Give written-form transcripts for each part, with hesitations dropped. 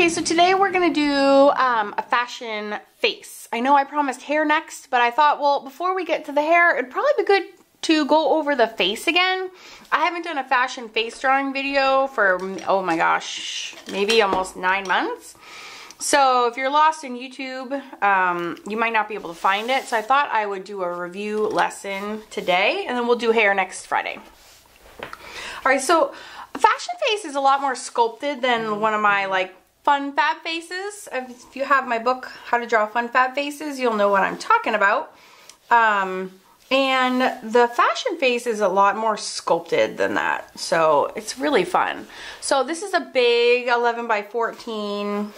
Okay, so today we're gonna do a fashion face. I know I promised hair next, but I thought, well, before we get to the hair, it'd probably be good to go over the face again. I haven't done a fashion face drawing video for, oh my gosh, maybe almost 9 months. So if you're lost in YouTube, you might not be able to find it. So I thought I would do a review lesson today, and then we'll do hair next Friday. All right, so a fashion face is a lot more sculpted than one of my like fun fab faces. If you have my book, How to Draw Fun Fab Faces, you'll know what I'm talking about. And the fashion face is a lot more sculpted than that. So it's really fun. So this is a big 11 by 14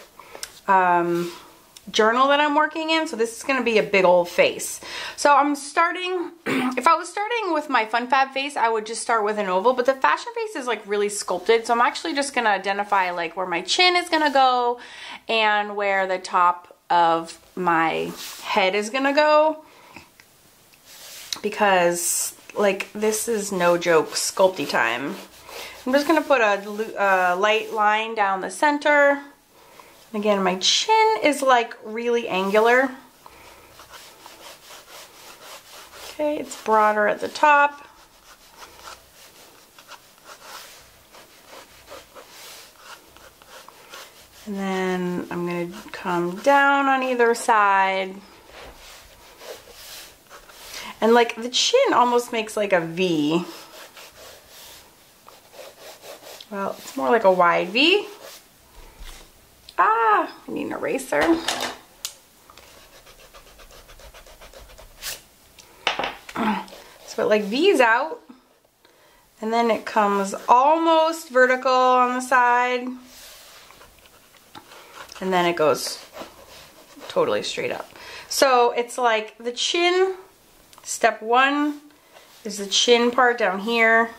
journal that I'm working in. So this is going to be a big old face. So I'm starting, if I was starting with my fun fab face, I would just start with an oval, but the fashion face is like really sculpted. So I'm actually just going to identify like where my chin is going to go and where the top of my head is going to go, because like this is no joke sculpty time. I'm just going to put a light line down the center. Again, my chin is like really angular. Okay, it's broader at the top. And then I'm going to come down on either side. And like the chin almost makes like a V. Well, it's more like a wide V. I need an eraser. So it like V's out, and then it comes almost vertical on the side, and then it goes totally straight up. So it's like the chin, step one is the chin part down here,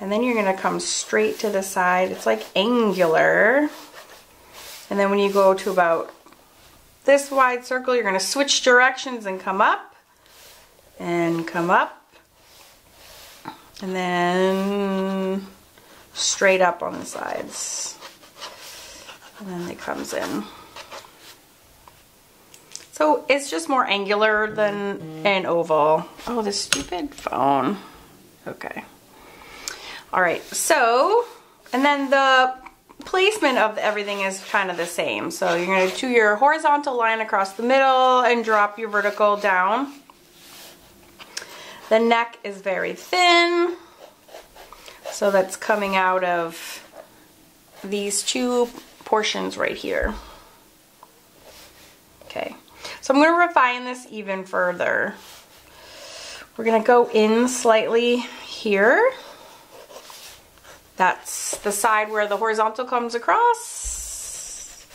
and then you're gonna come straight to the side. It's like angular. And then when you go to about this wide circle, you're going to switch directions and come up. And come up. And then straight up on the sides. And then it comes in. So it's just more angular than an oval. Oh, this stupid phone. Okay. Alright, so, and then the placement of everything is kind of the same. So you're going to do your horizontal line across the middle and drop your vertical down. The neck is very thin, so that's coming out of these two portions right here. Okay, so I'm going to refine this even further. We're going to go in slightly here. That's the side where the horizontal comes across.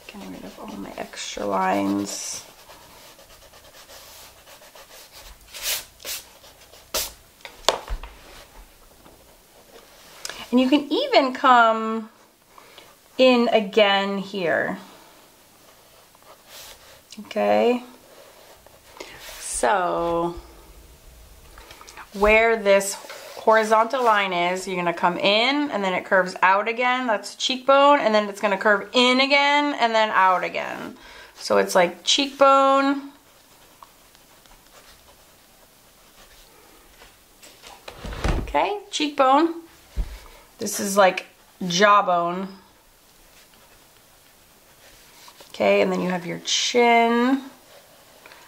Getting rid of all my extra lines. And you can even come in again here. Okay. So where this horizontal line is, you're going to come in and then it curves out again. That's cheekbone, and then it's going to curve in again and then out again. So it's like cheekbone. Okay, cheekbone. This is like jawbone. Okay, and then you have your chin.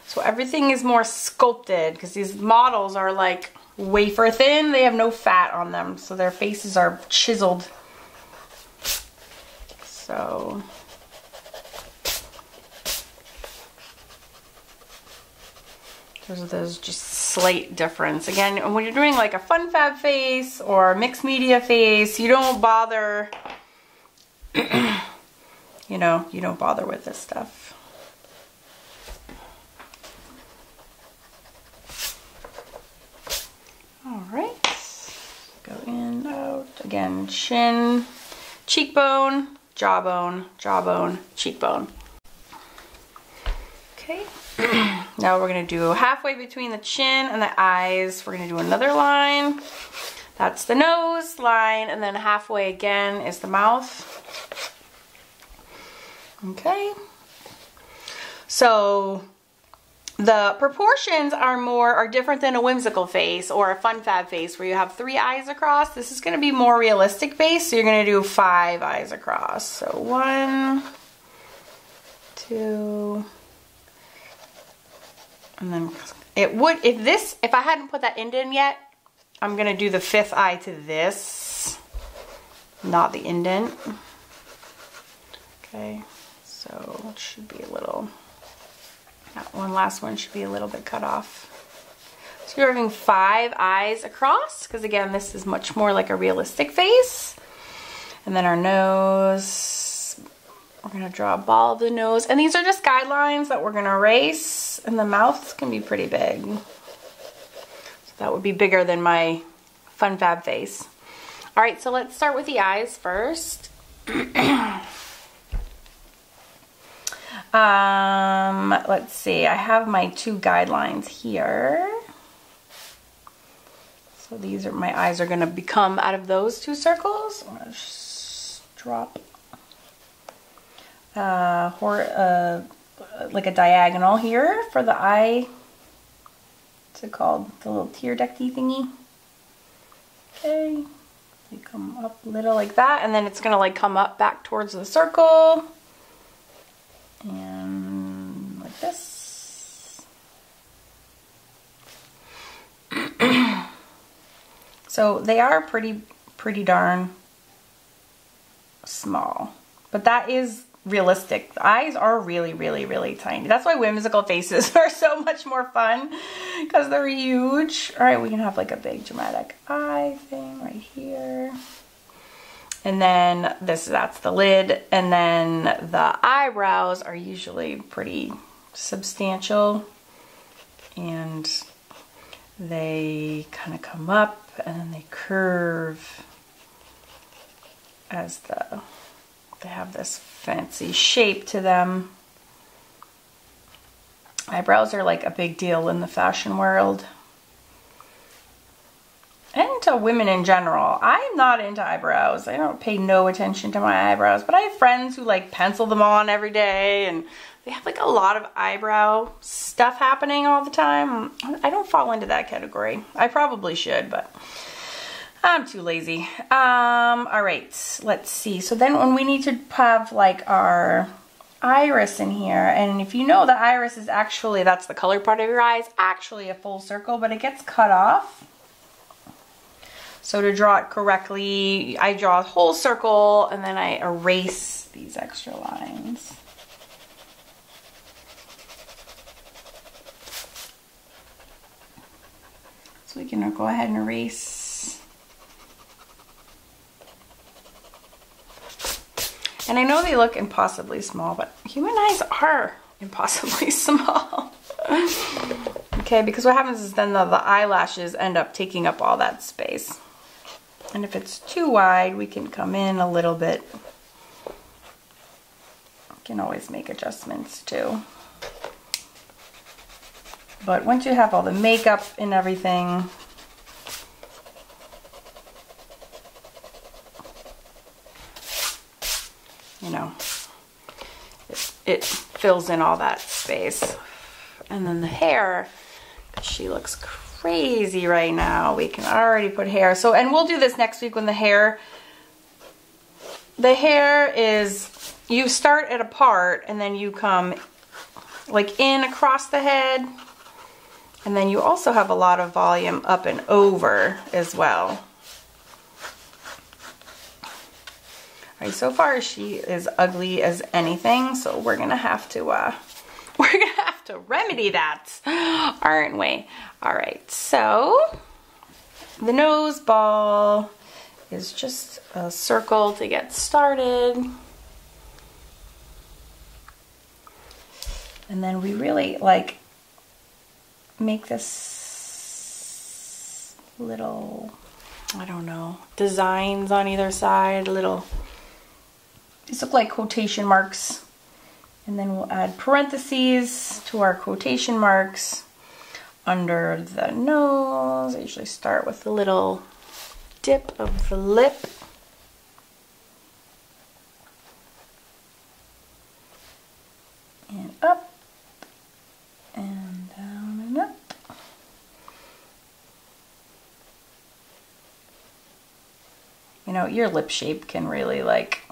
So everything is more sculpted because these models are like wafer thin. They have no fat on them, so their faces are chiseled. So there's just slight difference. Again, when you're doing like a fun fab face or mixed media face, you don't bother, you know, you don't bother with this stuff. Alright, go in, out, again, chin, cheekbone, jawbone, jawbone, cheekbone. Okay, now we're going to do halfway between the chin and the eyes, we're going to do another line. That's the nose line, and then halfway again is the mouth. Okay. So the proportions are different than a whimsical face or a fun fab face where you have 3 eyes across. This is going to be more realistic face, so you're going to do 5 eyes across. So 1, 2, and then it would, if I hadn't put that indent yet, I'm going to do the 5th eye to this, not the indent. Okay, so it should be a little, that one last one should be a little bit cut off. So you're having 5 eyes across, because again, this is much more like a realistic face. And then our nose, we're going to draw a ball of the nose. And these are just guidelines that we're going to erase. And the mouth can be pretty big. So that would be bigger than my fun fab face. All right, so let's start with the eyes first. Let's see, I have my 2 guidelines here. So these are, my eyes are going to become out of those 2 circles. I'm going to just drop like a diagonal here for the eye. What's it called? The little tear ducty thingy. Okay, they come up a little like that, and then it's going to like come up back towards the circle. And like this. So they are pretty darn small, but that is realistic. The eyes are really tiny. That's why whimsical faces are so much more fun, because they're huge. All right, we can have like a big dramatic eye thing right here. And then that's the lid, and then the eyebrows are usually pretty substantial, and they kind of come up and then they curve as they have this fancy shape to them. Eyebrows are like a big deal in the fashion world. And to women in general. I'm not into eyebrows. I don't pay no attention to my eyebrows, but I have friends who like pencil them on every day, and they have like a lot of eyebrow stuff happening all the time. I don't fall into that category. I probably should, but I'm too lazy. All right, let's see. So then when we need to have like our iris in here, and if you know, the iris is actually, that's the color part of your eye, it's actually a full circle, but it gets cut off. So to draw it correctly, I draw a whole circle and then I erase these extra lines. So we can go ahead and erase. And I know they look impossibly small, but human eyes are impossibly small. Okay, because what happens is then the eyelashes end up taking up all that space. And if it's too wide, we can come in a little bit. You can always make adjustments too. But once you have all the makeup and everything, you know, it fills in all that space. And then the hair, she looks crazy right now. We can already put hair. So, and we'll do this next week when the hair is, you start at a part and then you come like in across the head, and then you also have a lot of volume up and over as well. All right, so far she is ugly as anything, so we're gonna have to remedy that, aren't we? All right, so the nose ball is just a circle to get started. And then we really like make this little, I don't know, designs on either side, little, these look like quotation marks. And then we'll add parentheses to our quotation marks under the nose. I usually start with the little dip of the lip. And up, and down and up. You know, your lip shape can really like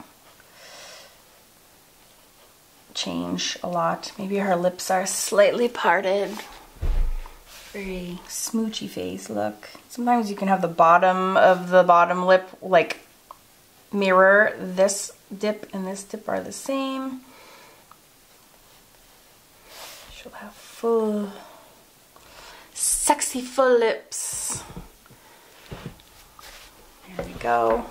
change a lot. Maybe her lips are slightly parted. Very smoochy face look. Sometimes you can have the bottom of the bottom lip like mirror. This dip and this dip are the same. She'll have full, sexy full lips. There we go.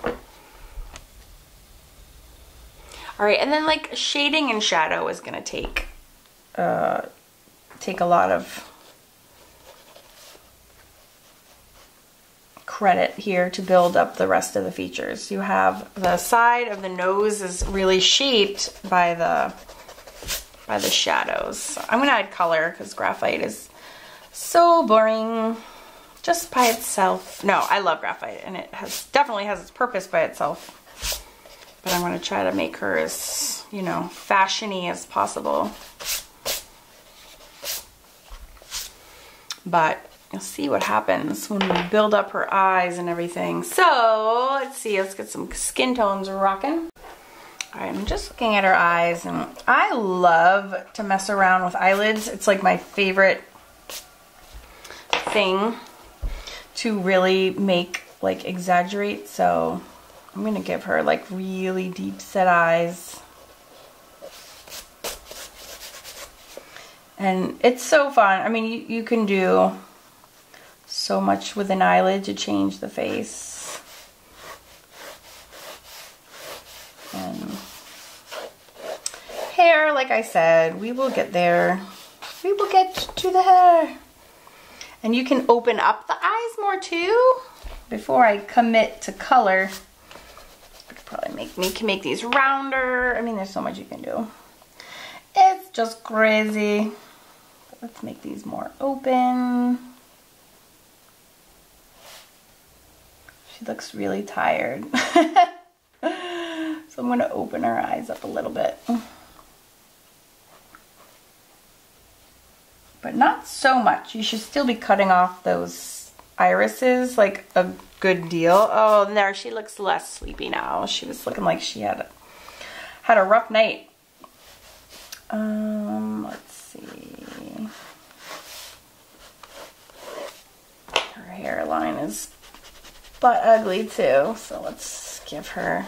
All right, and then like shading and shadow is gonna take a lot of credit here to build up the rest of the features. You have the side of the nose is really shaped by the shadows. So I'm gonna add color because graphite is so boring just by itself. No, I love graphite and it definitely has its purpose by itself. But I'm gonna try to make her as, you know, fashiony as possible. But you'll see what happens when we build up her eyes and everything. So let's see, let's get some skin tones rocking. All right, I'm just looking at her eyes and I love to mess around with eyelids. It's like my favorite thing to really make, like exaggerate. So I'm gonna give her like really deep set eyes. And it's so fun. I mean, you can do so much with an eyelid to change the face. And hair, like I said, we will get there. We will get to the hair. And you can open up the eyes more too. Before I commit to color, I could probably make these rounder. I mean, there's so much you can do. It's just crazy. But let's make these more open. She looks really tired. So I'm going to open her eyes up a little bit. But not so much. You should still be cutting off those irises like a good deal. Oh, there, she looks less sleepy now. She was looking like she had a rough night. Let's see. Her hairline is butt ugly too, so let's give her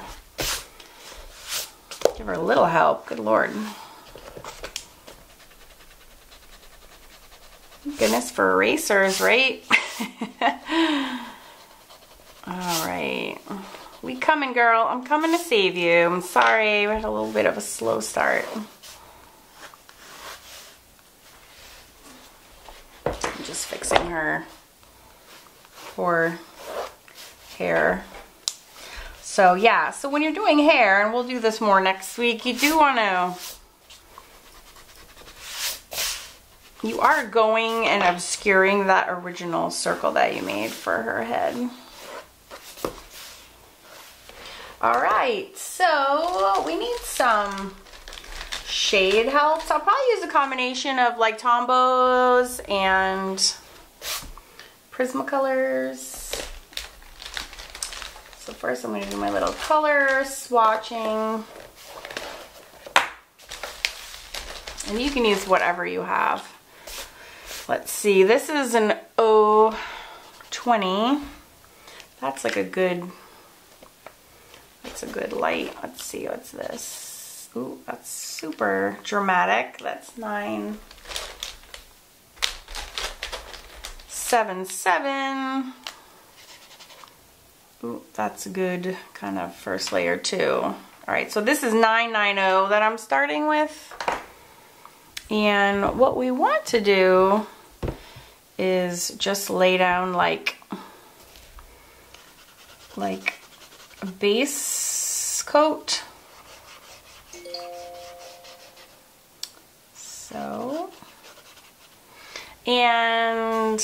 a little help. Good Lord. Goodness for erasers, right? All right. We coming, girl. I'm coming to save you. I'm sorry. We had a little bit of a slow start. I'm just fixing her poor hair. So yeah, so when you're doing hair, and we'll do this more next week, you do want to, you are going and obscuring that original circle that you made for her head. All right, so we need some shade helps. I'll probably use a combination of like Tombows and Prismacolors. So first I'm going to do my little color swatching. And you can use whatever you have. Let's see, this is an 020. That's like a good, that's a good light. Let's see, what's this? Ooh, that's super dramatic. That's 977. Ooh, that's a good kind of first layer too. All right, so this is 990 that I'm starting with. And what we want to do is just lay down like a base coat. So, and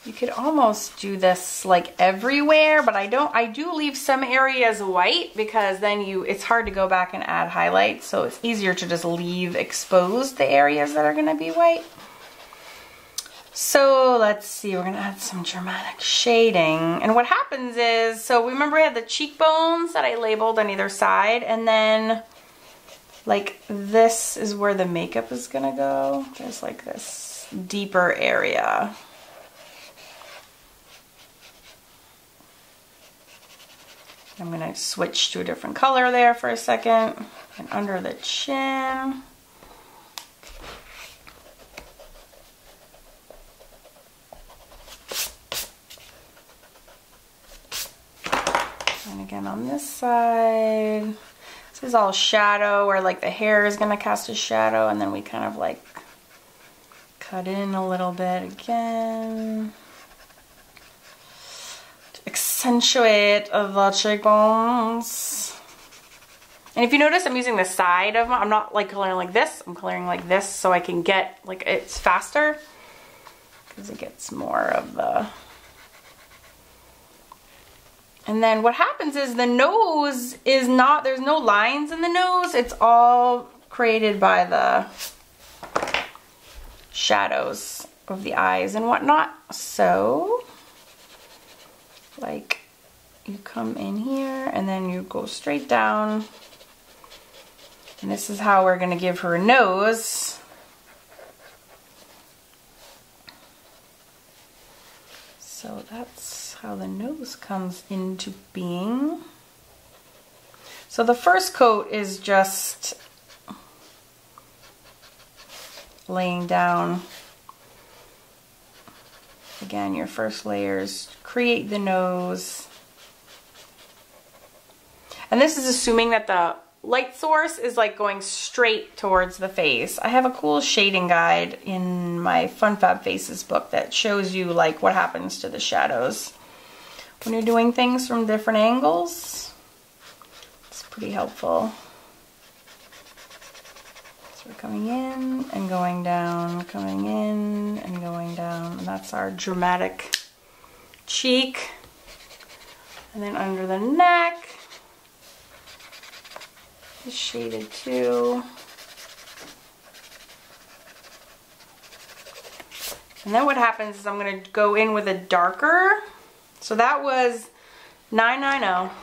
You could almost do this like everywhere, but I do leave some areas white because then it's hard to go back and add highlights, so it's easier to just leave exposed the areas that are gonna be white. So let's see, we're gonna add some dramatic shading. And what happens is, so remember I had the cheekbones that I labeled on either side, and then like this is where the makeup is gonna go. There's like this deeper area. I'm gonna switch to a different color there for a second. And under the chin. And again on this side. This is all shadow, where like the hair is gonna cast a shadow, and then we kind of like cut in a little bit again. Accentuate the cheekbones. And if you notice, I'm using the side of I'm not like coloring like this, I'm coloring like this so I can get, like, it's faster because it gets more of the. And then what happens is the nose is not, there's no lines in the nose, it's all created by the shadows of the eyes and whatnot. So like you come in here and then you go straight down, and this is how we're going to give her a nose. So that's how the nose comes into being. So the first coat is just laying down. Again, your first layers create the nose. And this is assuming that the light source is like going straight towards the face. I have a cool shading guide in my Fun Fab Faces book that shows you like what happens to the shadows when you're doing things from different angles. It's pretty helpful. So we're coming in and going down, coming in and going down, and that's our dramatic cheek. And then under the neck is shaded too. And then what happens is I'm going to go in with a darker. So that was 990.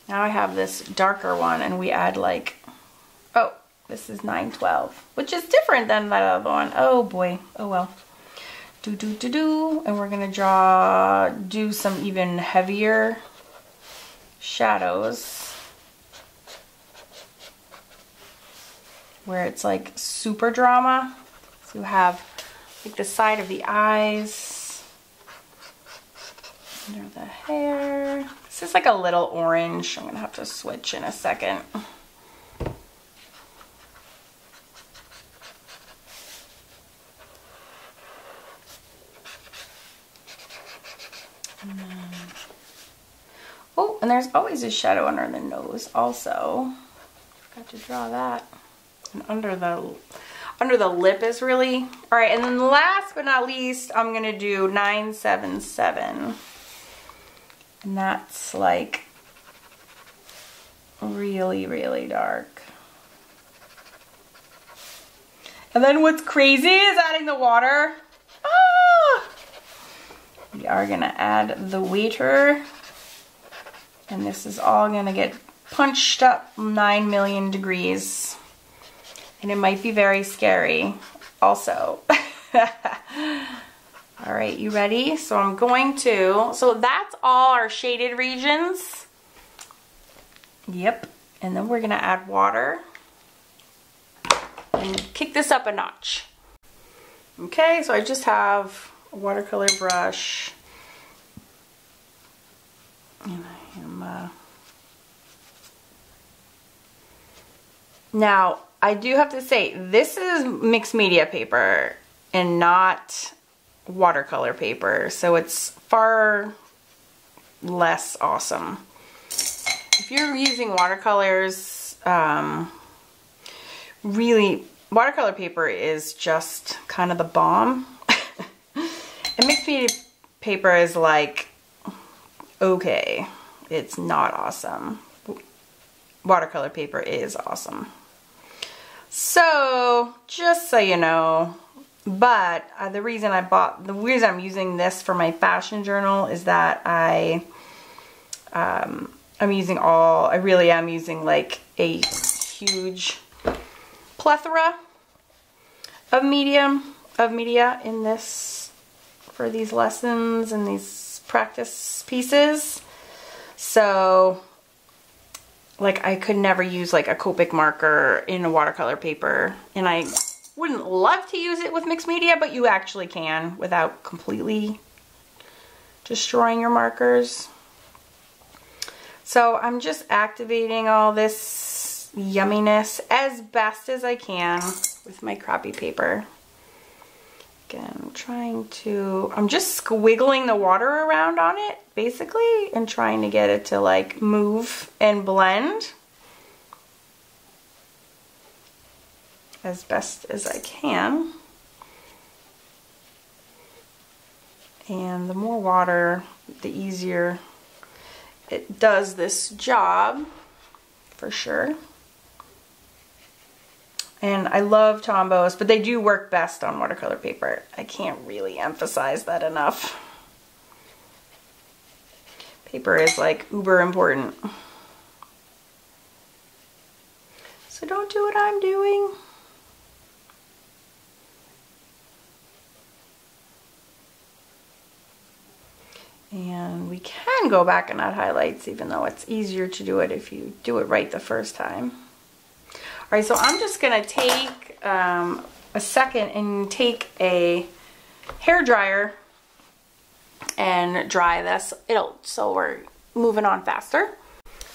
Now I have this darker one, and we add like, oh, this is 912, which is different than that other one. Oh boy, oh well. And we're gonna do some even heavier shadows where it's like super drama. So you have like the side of the eyes, under the hair. This is like a little orange. I'm gonna have to switch in a second. Oh, and there's always a shadow under the nose also. Forgot to draw that. And under the lip is really, all right. And then last but not least, I'm gonna do 977. And that's like really, really dark. And then what's crazy is adding the water. Ah! We are gonna add the water. And this is all gonna get punched up 9 million degrees. And it might be very scary also. All right, you ready? So I'm going to, so that's all our shaded regions. Yep, and then we're gonna add water and kick this up a notch. Okay, so I just have a watercolor brush. And I am, now, I do have to say, this is mixed media paper and not watercolor paper, so it's far less awesome. If you're using watercolors, really, watercolor paper is just kind of the bomb. And mixed media paper is like, okay, it's not awesome. Watercolor paper is awesome. So, just so you know, but the reason I'm using this for my fashion journal is that I really am using like a huge plethora of media in this for these lessons and these practice pieces. So like I could never use like a Copic marker in a watercolor paper, and I wouldn't love to use it with mixed media, but you actually can without completely destroying your markers. So I'm just activating all this yumminess as best as I can with my crappy paper. Again, I'm just squiggling the water around on it, basically, and trying to get it to like move and blend as best as I can. And the more water, the easier it does this job, for sure. And I love Tombows, but they do work best on watercolor paper. I can't really emphasize that enough. Paper is like uber important. So don't do what I'm doing. And we can go back and add highlights, even though it's easier to do it if you do it right the first time. All right, so I'm just gonna take a second and take a hair dryer and dry this. So we're moving on faster.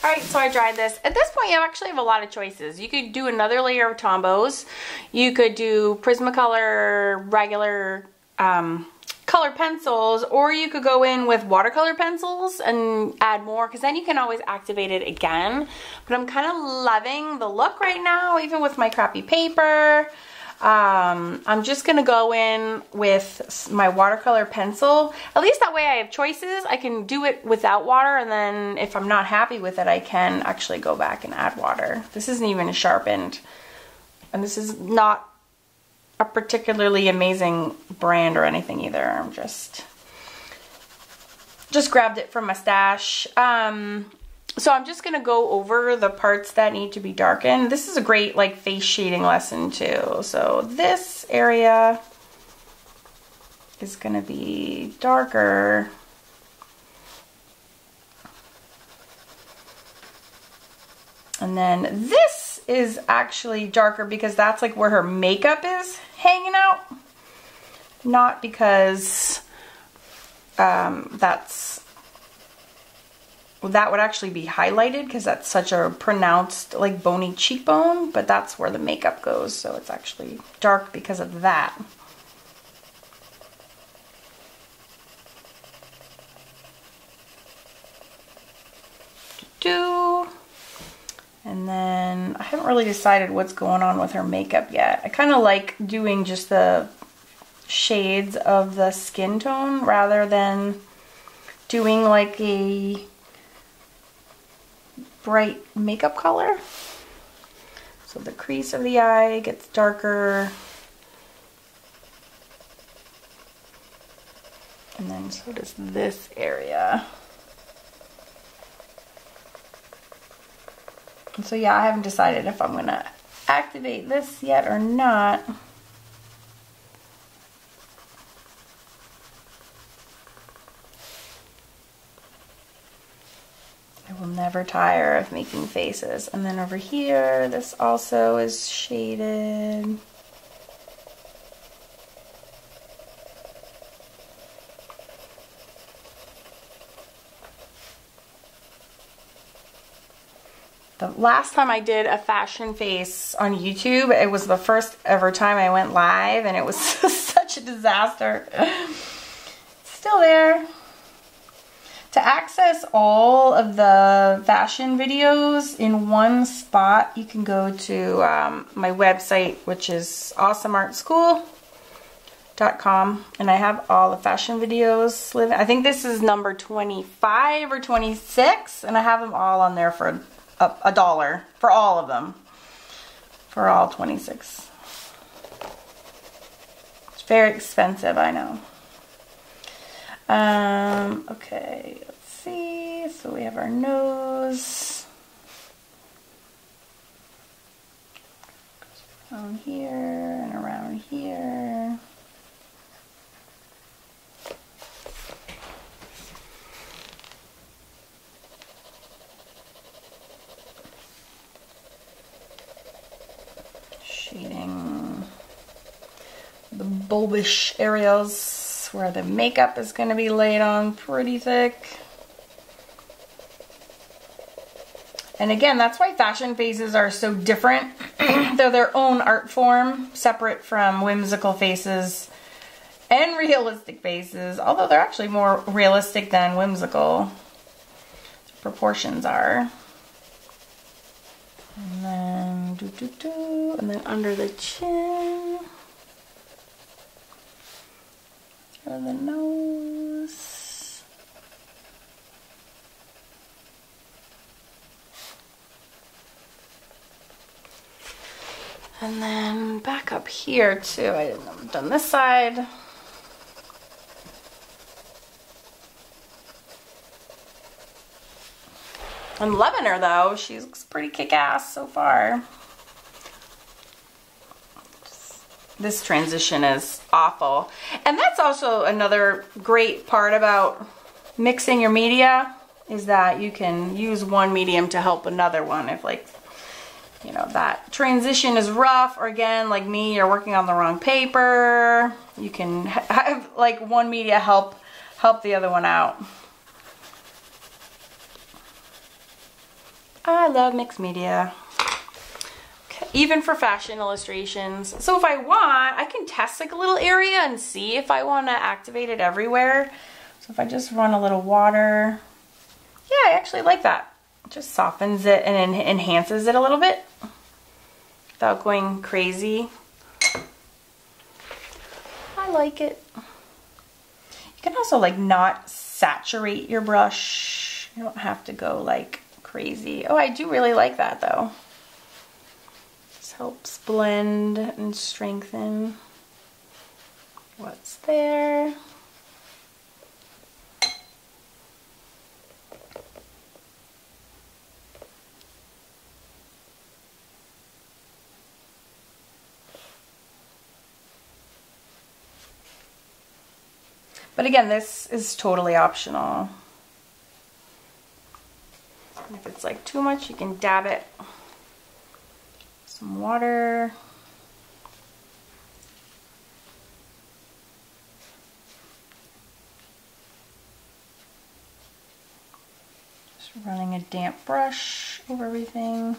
All right, so I dried this. At this point, you actually have a lot of choices. You could do another layer of Tombows. You could do Prismacolor, regular colored pencils, or you could go in with watercolor pencils and add more, because then you can always activate it again. But I'm kind of loving the look right now, even with my crappy paper. I'm just gonna go in with my watercolor pencil. At least that way I have choices. I can do it without water, and then if I'm not happy with it, I can actually go back and add water. This isn't even sharpened, and this is not a particularly amazing brand or anything either. I'm just grabbed it from my stash. So I'm just gonna go over the parts that need to be darkened. This is a great like face shading lesson too. So this area is gonna be darker. And then this is actually darker because that's like where her makeup is hanging out. Not because that would actually be highlighted because that's such a pronounced like bony cheekbone, but that's where the makeup goes, so it's actually dark because of that. And then I haven't really decided what's going on with her makeup yet. I kind of like doing just the shades of the skin tone rather than doing like a bright makeup color. So the crease of the eye gets darker. And then so does this area. And so yeah, I haven't decided if I'm gonna activate this yet or not. I will never tire of making faces. And then over here, this also is shaded. The last time I did a fashion face on YouTube, it was the first ever time I went live, and it was such a disaster. It's still there. To access all of the fashion videos in one spot, you can go to my website, which is awesomeartschool.com. and I have all the fashion videos living. I think this is number 25 or 26, and I have them all on there for $1 for all of them, for all 26. It's very expensive, I know. Okay, let's see. So we have our nose around here and around here. Shading the bulbish areas where the makeup is going to be laid on pretty thick. And again, that's why fashion faces are so different. They're their own art form, separate from whimsical faces and realistic faces, although they're actually more realistic than whimsical. The proportions are. And then and then under the chin, through the nose. And then back up here too. I didn't have done this side. I'm loving her though. She looks pretty kick-ass so far. This transition is awful. And that's also another great part about mixing your media, is that you can use one medium to help another one. If, like, you know, that transition is rough, or again, like me, you're working on the wrong paper, you can have like one media help the other one out. I love mixed media. Okay, even for fashion illustrations. So if I want, I can test like a little area and see if I want to activate it everywhere. So if I just run a little water, yeah, I actually like that. It just softens it and enhances it a little bit without going crazy. I like it. You can also like not saturate your brush. You don't have to go like crazy. Oh, I do really like that though. This helps blend and strengthen what's there. But again, this is totally optional. And if it's like too much, you can dab it. Some water. Just running a damp brush over everything.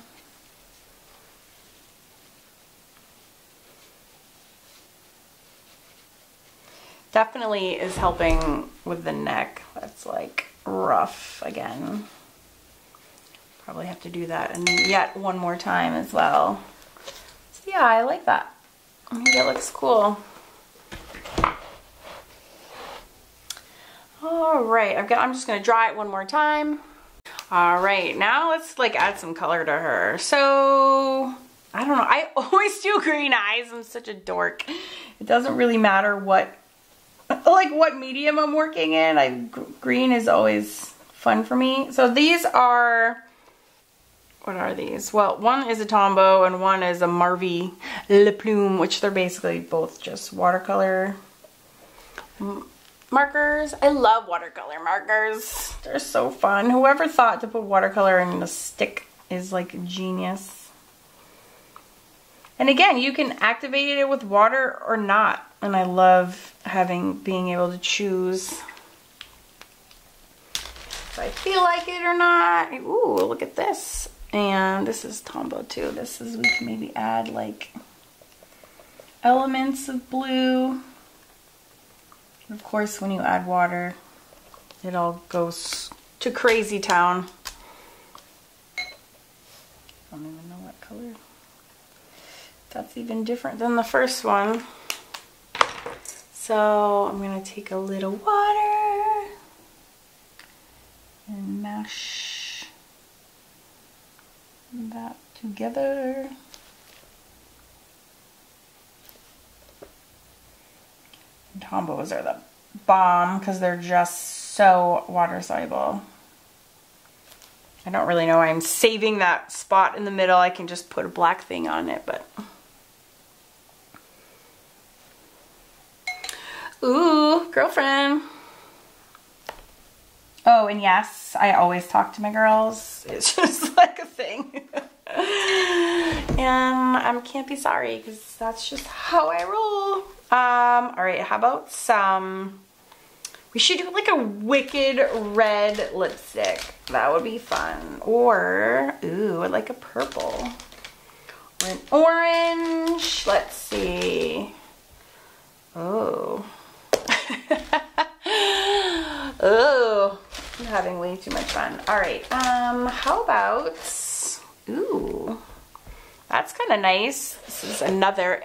Definitely is helping with the neck. That's like rough again. Probably have to do that and yet one more time as well. So yeah, I like that. I think it looks cool. All right, I'm just gonna dry it one more time. All right, now let's like add some color to her. So, I don't know, I always do green eyes. I'm such a dork. It doesn't really matter what medium I'm working in. Green is always fun for me. So these are, what are these? Well, one is a Tombow and one is a Marvy Le Plume, which they're basically both just watercolor markers. I love watercolor markers. They're so fun. Whoever thought to put watercolor in a stick is like genius. And again, you can activate it with water or not. And I love being able to choose if I feel like it or not. Ooh, look at this. And this is Tombow too. This is, we can maybe add like elements of blue. Of course, when you add water, it all goes to crazy town. I don't even know what color. That's even different than the first one. So I'm gonna take a little water and mash that together. Tombows are the bomb because they're just so water soluble. I don't really know why I'm saving that spot in the middle. I can just put a black thing on it, but. Ooh, girlfriend. Oh, and yes, I always talk to my girls. It's just like a thing. And I can't be sorry because that's just how I roll. All right, how about some, we should do like a wicked red lipstick. That would be fun. Or, ooh, like a purple. Or an orange. Let's see. Oh. Oh, I'm having way too much fun. All right, how about, ooh, that's kind of nice. This is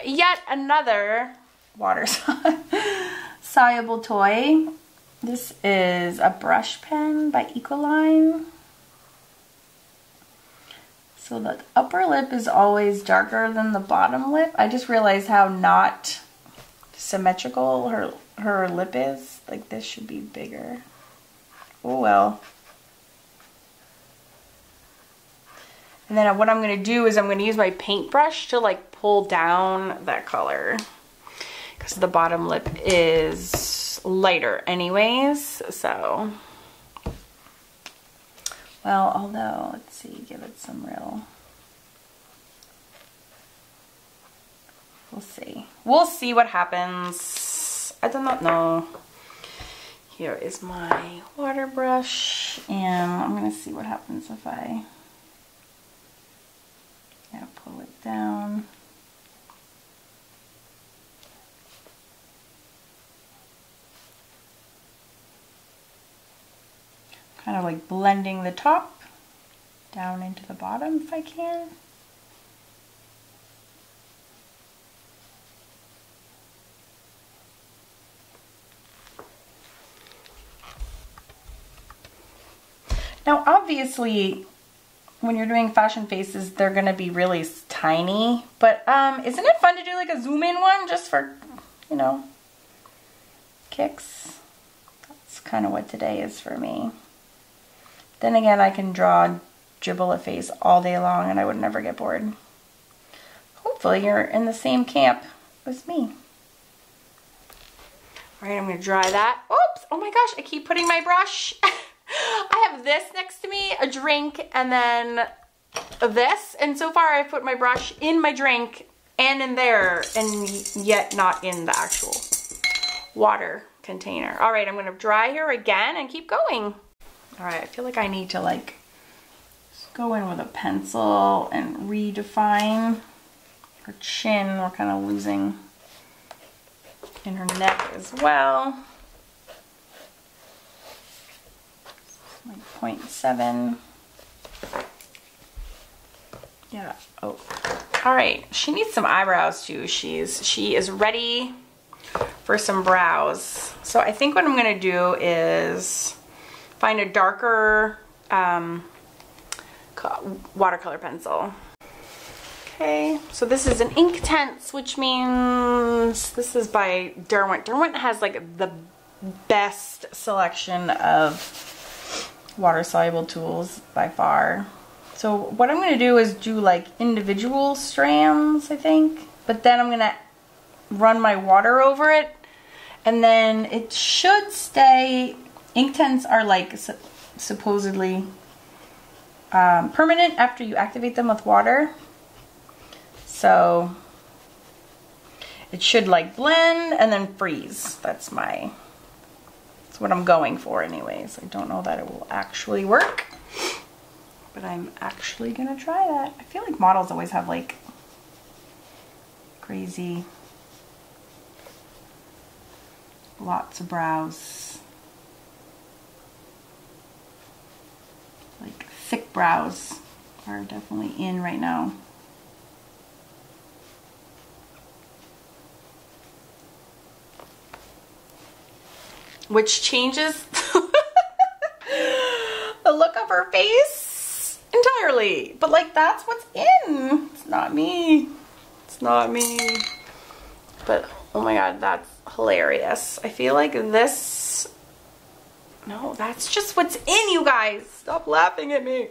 yet another water soluble toy. This is a brush pen by Ecoline. So the upper lip is always darker than the bottom lip. I just realized how not symmetrical her lip is. Like this should be bigger. Oh well. And then what I'm going to do is I'm going to use my paintbrush to like pull down that color. Because the bottom lip is lighter anyways. So. Well, although, let's see, give it some real. We'll see. We'll see what happens. I do not know. Here is my water brush, and I'm gonna see what happens if I pull it down. Kind of like blending the top down into the bottom if I can. Now, obviously, when you're doing fashion faces, they're going to be really tiny. But isn't it fun to do like a zoom in one just for, you know, kicks? That's kind of what today is for me. Then again, I can draw dribble a face all day long and I would never get bored. Hopefully you're in the same camp as me. All right, I'm going to dry that. Oops, oh my gosh, I keep putting my brush. I have this next to me, a drink, and then this. And so far I've put my brush in my drink and in there, and yet not in the actual water container. All right, I'm gonna dry here again and keep going. All right, I feel like I need to like just go in with a pencil and redefine her chin. We're kind of losing in her neck as well. Like 0.7. Yeah. Oh. All right. She needs some eyebrows too. She is ready for some brows. So I think what I'm gonna do is find a darker watercolor pencil. Okay. So this is an Inktense, which means this is by Derwent. Derwent has like the best selection of water soluble tools by far. So what I'm going to do is do like individual strands, I think, but then I'm going to run my water over it, and then it should stay. Inktense are like supposedly permanent after you activate them with water, so it should like blend and then freeze. That's what I'm going for anyways. I don't know that it will actually work, but I'm actually gonna try that. I feel like models always have like crazy lots of brows. Like thick brows are definitely in right now. which changes the look of her face entirely. But like, that's what's in. It's not me. It's not me. But oh my god, that's hilarious. I feel like this, no, that's just what's in, you guys. Stop laughing at me.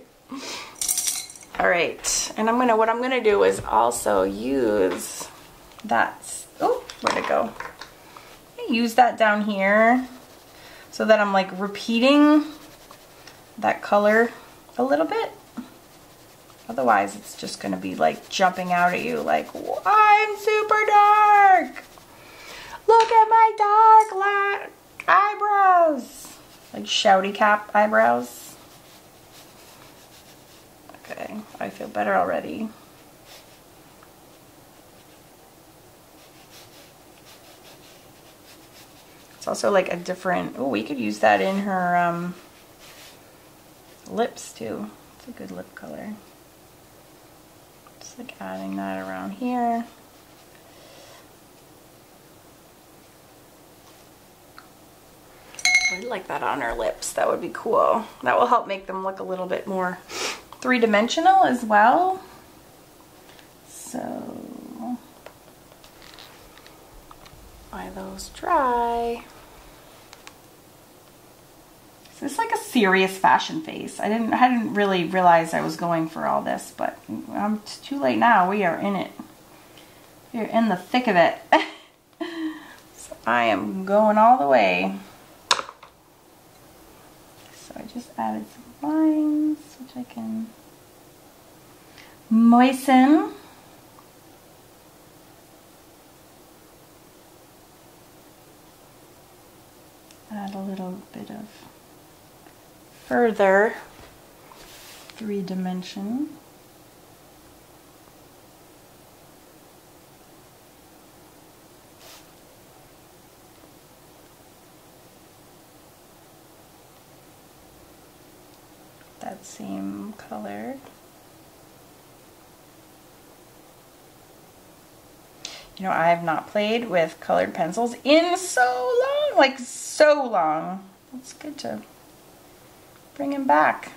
All right, and what I'm gonna do is also use that, oh, where'd it go? Use that down here so that I'm like repeating that color a little bit. Otherwise, it's just gonna be like jumping out at you like, I'm super dark. Look at my dark eyebrows. Like shouty cap eyebrows. Okay, I feel better already. It's also like a different, oh, we could use that in her lips too. It's a good lip color. Just like adding that around here. I'd like that on her lips. That would be cool. That will help make them look a little bit more three-dimensional as well. So, let those dry. So it's like a serious fashion face. I hadn't really realized I was going for all this, but it's too late now. We are in it. We are in the thick of it. So I am going all the way. So I just added some lines, which I can moisten. Add a little bit of further 3-dimension. That same color. You know, I have not played with colored pencils in so long, like so long. It's good to bring him back.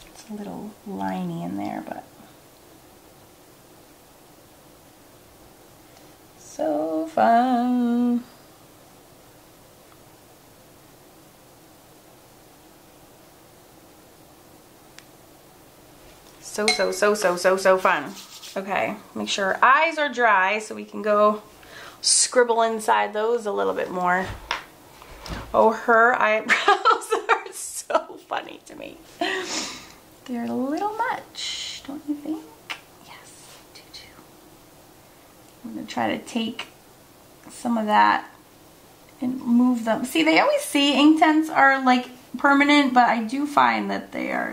It's a little liney in there, but so fun. So fun. Okay, make sure our eyes are dry so we can go scribble inside those a little bit more. Oh, her eyebrows are so funny to me. They're a little much, don't you think? Yes, I do too. I'm gonna try to take some of that and move them. See, they always say ink tints are like permanent, but I do find that they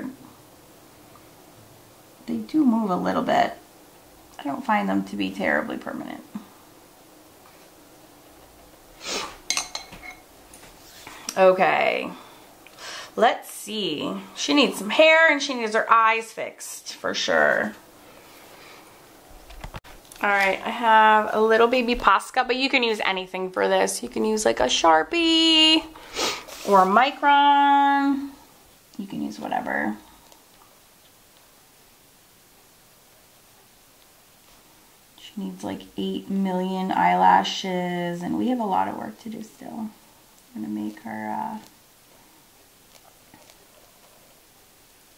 do move a little bit. I don't find them to be terribly permanent. Okay, let's see. She needs some hair and she needs her eyes fixed for sure. All right, I have a little baby Posca, but you can use anything for this. You can use like a Sharpie or a Micron. You can use whatever. She needs like 8 million eyelashes, and we have a lot of work to do still. I'm gonna make her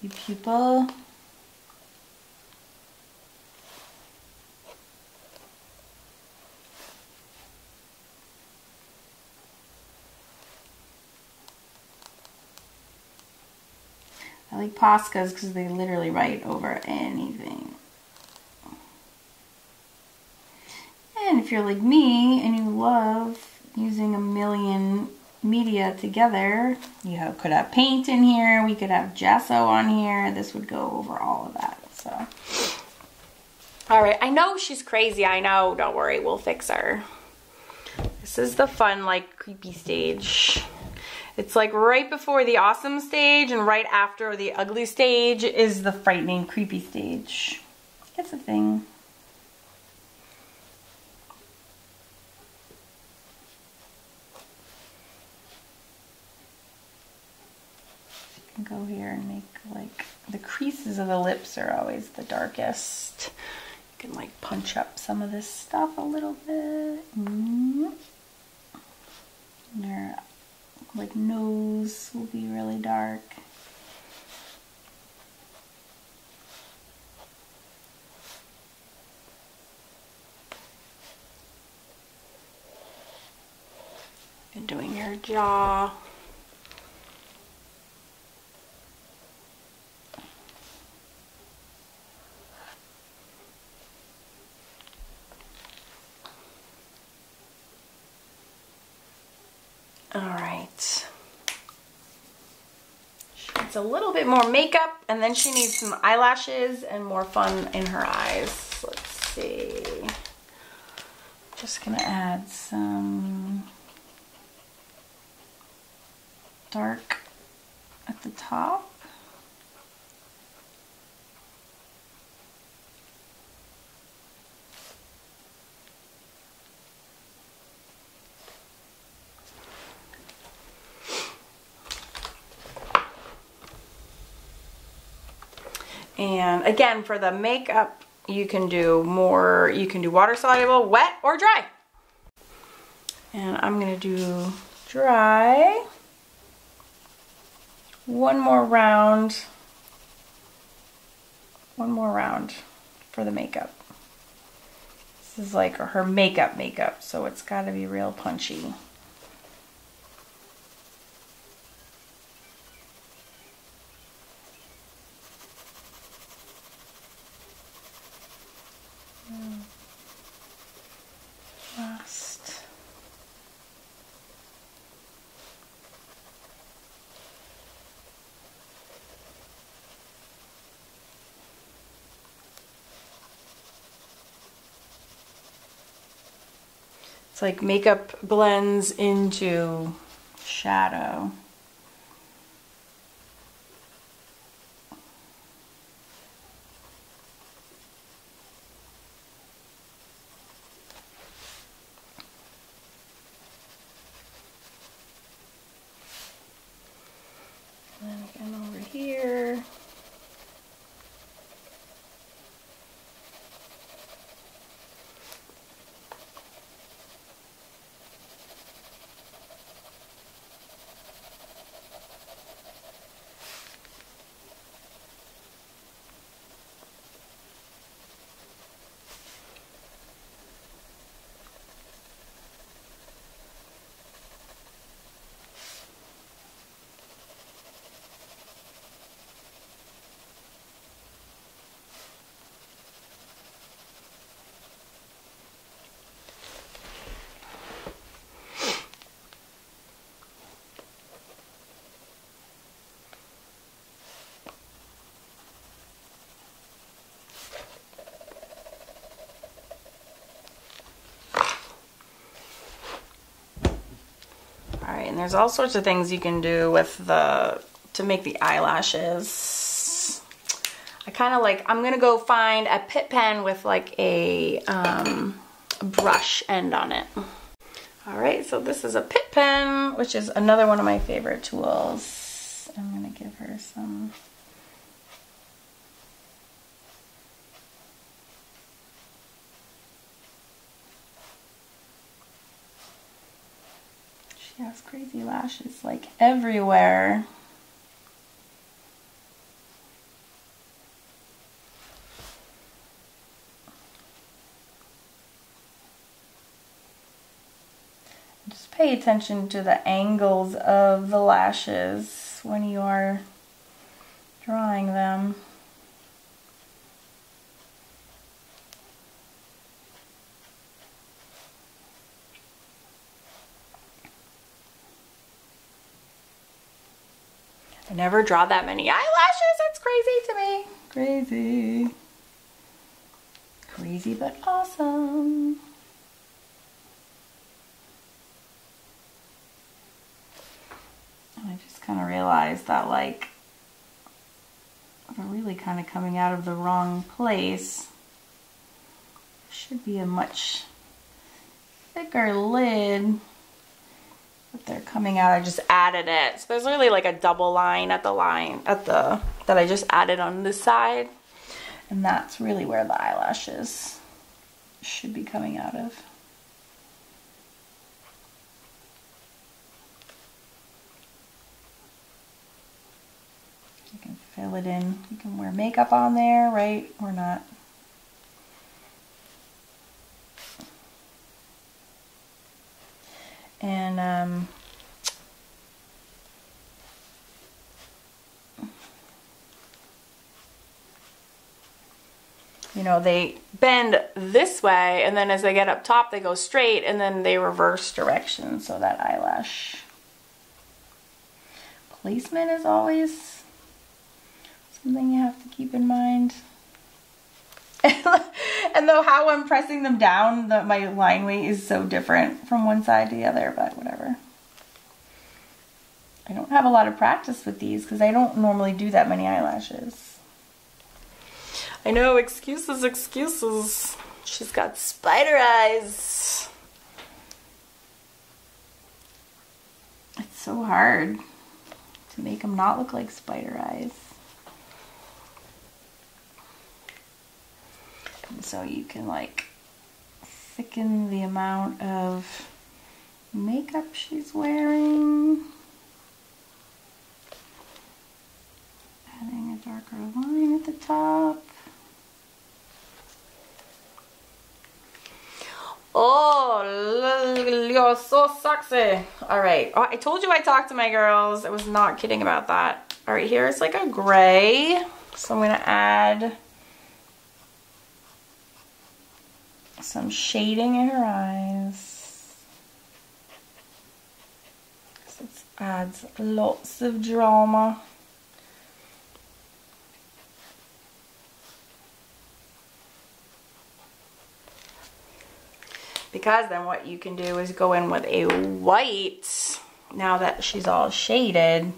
a pupil. I like Poscas because they literally write over anything. And if you're like me and you love using a million media together, you could have paint in here, we could have gesso on here, this would go over all of that. So, all right, I know she's crazy, I know, don't worry, we'll fix her. This is the fun, like, creepy stage. It's like right before the awesome stage and right after the ugly stage is the frightening, creepy stage. It's a thing. can go here and make like the creases of the lips are always the darkest. You can like punch up some of this stuff a little bit. And their like nose will be really dark. And doing your jaw. All right. She needs a little bit more makeup, and then she needs some eyelashes and more fun in her eyes. Let's see. Just gonna add some dark at the top. And again, for the makeup, you can do more, you can do water soluble, wet, or dry. And I'm gonna do dry. One more round for the makeup. This is like her makeup, so it's gotta be real punchy. Last. It's like makeup blends into shadow. And then again over here. And there's all sorts of things you can do with to make the eyelashes. I kind of like, I'm gonna go find a Pit pen with like a brush end on it. All right, so this is a Pit pen, which is another one of my favorite tools. I'm gonna give her some. She has crazy lashes like everywhere. Just pay attention to the angles of the lashes when you are drawing them. I never draw that many eyelashes. That's crazy to me. Crazy. Crazy but awesome. And I just kind of realized that like we're really kind of coming out of the wrong place. Should be a much thicker lid. But they're coming out. I just added it. So there's really like a double line at the that I just added on this side. And that's really where the eyelashes should be coming out of. You can fill it in. You can wear makeup on there, right? Or not. And you know, they bend this way, and then as they get up top, they go straight, and then they reverse direction. So that eyelash placement is always something you have to keep in mind. And though how I'm pressing them down, my line weight is so different from one side to the other, but whatever. I don't have a lot of practice with these because I don't normally do that many eyelashes. I know, excuses, excuses. She's got spider eyes. It's so hard to make them not look like spider eyes. And so you can like thicken the amount of makeup she's wearing. Adding a darker line at the top. Oh, you're so sexy. All right, oh, I told you I talked to my girls. I was not kidding about that. All right, here's like a gray. So I'm gonna add some shading in her eyes. This adds lots of drama. Because then what you can do is go in with a white, now that she's all shaded,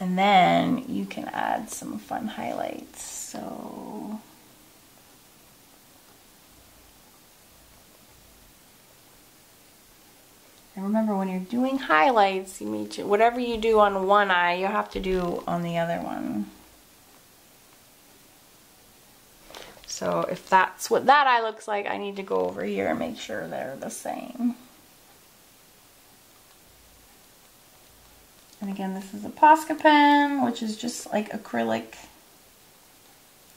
and then you can add some fun highlights. So and remember, when you're doing highlights, you need to, whatever you do on one eye, you have to do on the other one. So if that's what that eye looks like, I need to go over here and make sure they're the same. And again, this is a Posca pen, which is just like acrylic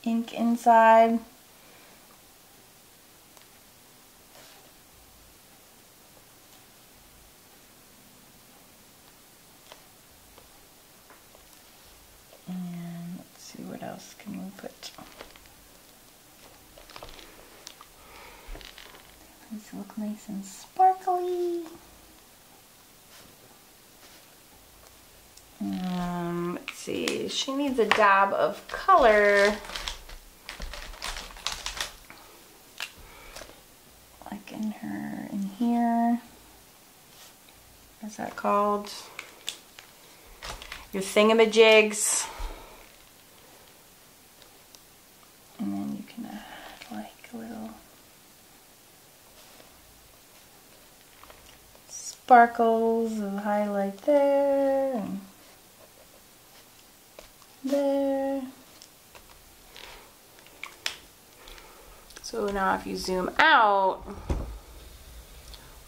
ink inside. And let's see, what else can we put? These look nice and sparkly. Let's see, she needs a dab of color. Like in here. What's that called? Your thingamajigs. And then you can add like a little sparkles of highlight there and there. So now if you zoom out,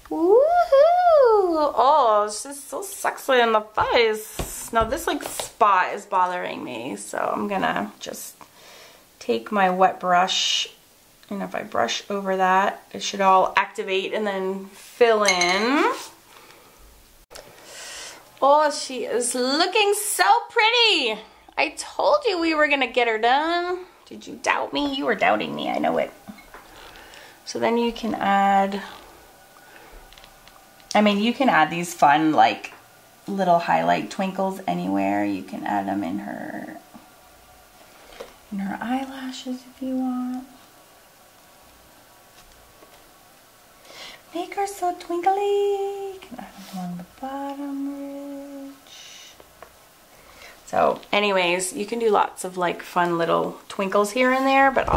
woohoo! Oh, it's just so sexy in the face. Now this like spot is bothering me, so I'm gonna just take my wet brush, and if I brush over that, it should all activate and then fill in. Oh, she is looking so pretty. I told you we were gonna get her done. Did you doubt me? You were doubting me, I know it. So then you can add, I mean, you can add these fun like little highlight twinkles anywhere. You can add them in her eyelashes if you want. Make her so twinkly. You can add them along the bottom ridge. So anyways, you can do lots of like fun little twinkles here and there, but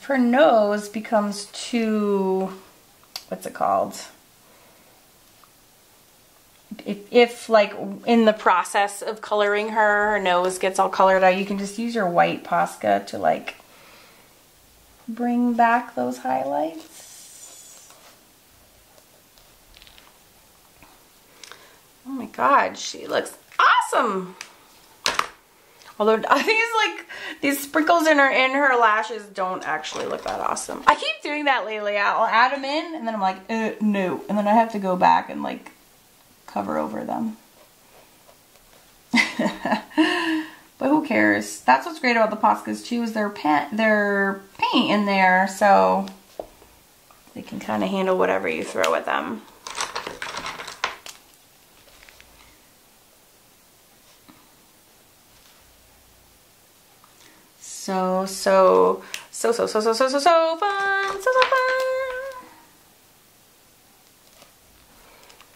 if her nose becomes too, what's it called? If like in the process of coloring her nose gets all colored out, you can just use your white Posca to like bring back those highlights. Oh my God, she looks awesome. Although I think it's like these sprinkles in her lashes don't actually look that awesome. I keep doing that lately. I'll add them in and then I'm like, no. And then I have to go back and like cover over them. But who cares? That's what's great about the Poscas too, is their paint in there, so they can kind of handle whatever you throw at them. So fun, so fun.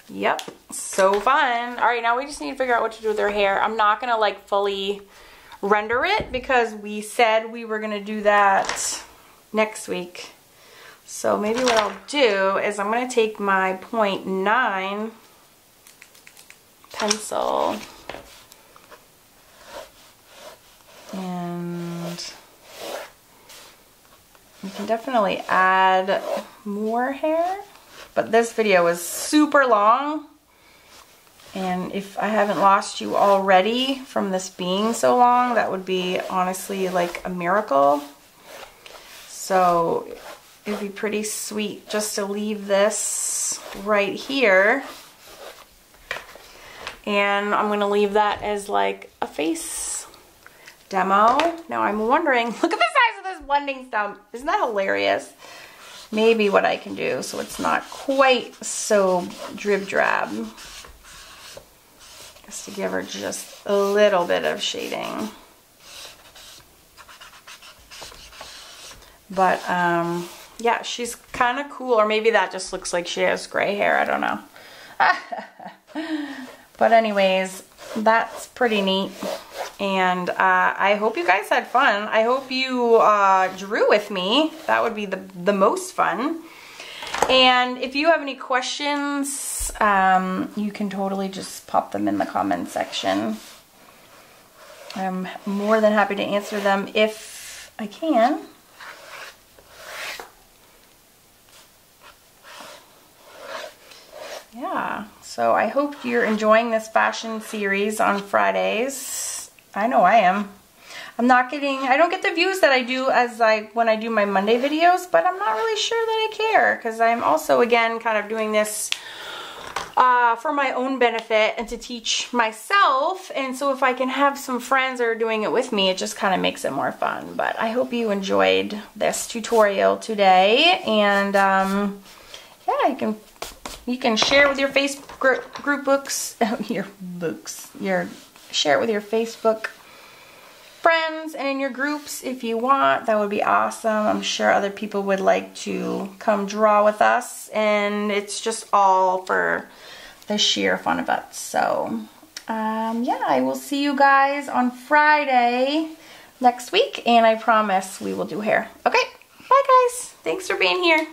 Yep, so fun. All right, now we just need to figure out what to do with her hair. I'm not gonna like fully render it because we said we were gonna do that next week. So maybe what I'll do is I'm gonna take my 0.9 pencil and you can definitely add more hair, but this video is super long, and if I haven't lost you already from this being so long, that would be honestly like a miracle. So it'd be pretty sweet just to leave this right here, and I'm gonna leave that as like a face demo. Now I'm wondering, look at the size of this blending stump. Isn't that hilarious? Maybe what I can do so it's not quite so drib drab is to give her just a little bit of shading. But yeah, she's kind of cool, or maybe that just looks like she has gray hair, I don't know. But anyways, that's pretty neat. And I hope you guys had fun. I hope you drew with me. That would be the most fun. And if you have any questions, you can totally just pop them in the comment section. I'm more than happy to answer them if I can. Yeah, so I hope you're enjoying this fashion series on Fridays. I know I am. I don't get the views that I do when I do my Monday videos, but I'm not really sure that I care, because I'm also, again, kind of doing this for my own benefit and to teach myself. And so if I can have some friends that are doing it with me, it just kind of makes it more fun. But I hope you enjoyed this tutorial today. And yeah, you can share with your Facebook group books, share it with your Facebook friends and in your groups if you want. That would be awesome. I'm sure other people would like to come draw with us, and it's just all for the sheer fun of it. So yeah, I will see you guys on Friday next week, and I promise we will do hair. Okay, bye guys. Thanks for being here.